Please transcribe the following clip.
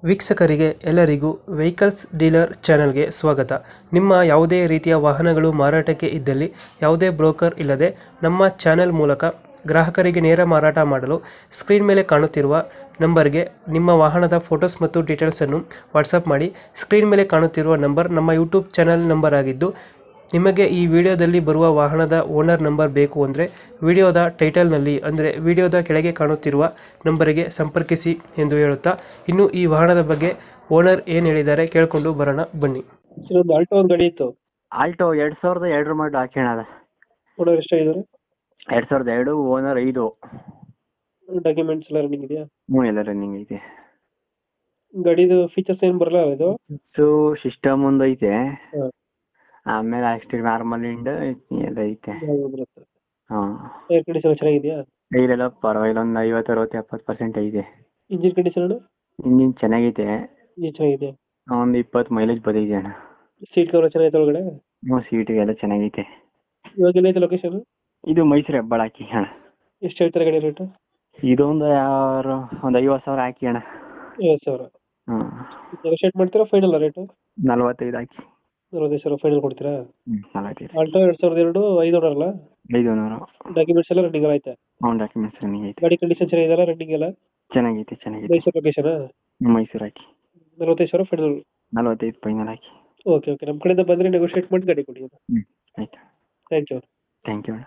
ವೀಕ್ಷಕರಿಗೆ ಎಲ್ಲರಿಗೂ vehicles dealer ಚಾನೆಲ್ಗೆ ಸ್ವಾಗತ. ನಿಮ್ಮ ಯಾವುದೇ ರೀತಿಯ ವಾಹನಗಳು ಮಾರಾಟಕ್ಕೆ ಇದ್ದಲ್ಲಿ ಯಾವುದೇ ಬ್ರೋಕರ್ ಇಲ್ಲದೆ ನಮ್ಮ ಚಾನೆಲ್ ಮೂಲಕ ಗ್ರಾಹಕರಿಗೆ ನೇರ ಮಾರಾಟ ಮಾಡಲು ಸ್ಕ್ರೀನ್ ಮೇಲೆ ಕಾಣುತ್ತಿರುವ ನಂಬರ್ಗೆ ನಿಮ್ಮ ವಾಹನದ ಫೋಟೋಸ್ ಮತ್ತು ಡೀಟೇಲ್ಸನ್ನು ವಾಟ್ಸಪ್ ಮಾಡಿ. ಸ್ಕ್ರೀನ್ ಮೇಲೆ ಕಾಣುತ್ತಿರುವ ನಂಬರ್ ನಮ್ಮ ಯೂಟ್ಯೂಬ್ ಚಾನೆಲ್ ನಂಬರ್ ಆಗಿದ್ದು, ನಿಮಗೆ ಈ ವಿಡಿಯೋದಲ್ಲಿ ಬರುವ ವಾಹನದ ಓನರ್ ನಂಬರ್ ಬೇಕು ಅಂದರೆ ವಿಡಿಯೋದ ಟೈಟಲ್ನಲ್ಲಿ ಅಂದರೆ ವಿಡಿಯೋದ ಕೆಳಗೆ ಕಾಣುತ್ತಿರುವ ನಂಬರಿಗೆ ಸಂಪರ್ಕಿಸಿ ಎಂದು ಹೇಳುತ್ತಾ, ಇನ್ನು ಈ ವಾಹನದ ಬಗ್ಗೆ ಓನರ್ ಏನು ಹೇಳಿದ್ದಾರೆ ಕೇಳಿಕೊಂಡು ಬರೋಣ ಬನ್ನಿ. ಒಂದು ಆಲ್ಟೋ ಒಂದು ಗಾಡಿ ಇತ್ತು. ಆಲ್ಟೋ 2002 ಮಾಡಲ್ ಹಾಕ್ಯಣದ. ಓನರ್ ಎಷ್ಟಾಗಿದ್ದಾರೆ? 2002, ಓನರ್ 5. ಡಾಕ್ಯುಮೆಂಟ್ಸ್ ಎಲ್ಲ ರನ್ನಿಂಗ್ ಇದೆಯಾ? ಎಲ್ಲ ರನ್ನಿಂಗ್ ಐತೆ. ಗಾಡಿದು ಫೀಚರ್ಸ್ ಏನು ಬರಲ್ಲ ಇದು? ಸಿಸ್ಟಮ್ ಒಂದು ಐತೆ. ಹಾಂ, ಆಮೇಲೆ ಅಷ್ಟೇ ನಾರ್ಮಲ್ ಇಂಡ್ ಎಲ್ಲ ಐತೆ. ಹಾಂ, ಏರ್ ಕಂಡೀಷನ್ ಚೆನ್ನಾಗಿದೆಯಾ? ಟೈರೆಲ್ಲ ಪರವಾಗಿಲ್ಲ, ಒಂದು 50, 60, 70% ಐತೆ. Engine condition? ಇಂಜಿನ್ ಚೆನ್ನಾಗೈತೆ. ಇಂಜಿನ್ ಚೆನ್ನಾಗಿದೆ. ಒಂದು 20 ಮೈಲೇಜ್ ಬಂದೈತೆ ಅಣ್ಣ. ಸೀಟ್ ಕವರ್ ಚೆನ್ನಾಗೈತೆ ಒಳಗಡೆ? ಹ್ಞೂ, ಸೀಟಿಗೆಲ್ಲ ಚೆನ್ನಾಗೈತೆ. ಇವಾಗ ಎಲ್ಲೈತೆ ಲೊಕೇಶನ್? ಇದು ಮೈಸೂರು ಹೆಬ್ಬಾಳ ಹಾಕಿ ಅಣ್ಣ. ಎಷ್ಟು ಹೇಳ್ತಾರೆ ಗಾಡಿ ರೇಟು? ಇದೊಂದು ಒಂದು 50,000 ಹಾಕಿ ಅಣ್ಣ. 50,000. ಹ್ಞೂ, ನೆಗೋಷಿಯೇಟ್ ಮಾಡ್ತೀರಾ ಫೈನಲ್ ರೇಟು? 45 ಹಾಕಿ. 45,000 ಫೈನಲ್ ಕೊಡ್ತೀರಾ? 45. ಆಲ್ಟೋ 2002 5 ಓನರ್ ಅಲ್ಲ? 500. ಡಾಕ್ಯುಮೆಂಟ್ಸ್ ಎಲ್ಲ ರನ್ನಿಂಗ್ ಐತೆ? ಹ್ಞೂ, ಡಾಕ್ಯುಮೆಂಟ್ಸ್ ರನ್ನಿಂಗ್ ಐತೆ. ಗಾಡಿ ಕಂಡೀಷನ್ ಚೆನ್ನಾಗಿದೆಯಲ್ಲ ರನ್ನಿಂಗ್ ಎಲ್ಲ? ಚೆನ್ನಾಗೈತೆ. ಮೈಸೂರು ಲೊಕೇಶನ್? ಮೈಸೂರು ಹಾಕಿ. 45,000 ಫೈನಲ್? 45 ಫೈನಲ್ ಹಾಕಿ. ಓಕೆ, ನಮ್ಮ ಕಡೆಯಿಂದ ಬಂದರೆ ನೆಗೋಷಿಯೇಟ್ ಮಾಡಿ ಗಾಡಿ ಕೊಡಿ. ಹ್ಞೂ, ಆಯ್ತು. Thank you. ಥ್ಯಾಂಕ್ ಯು ಅಣ್ಣ.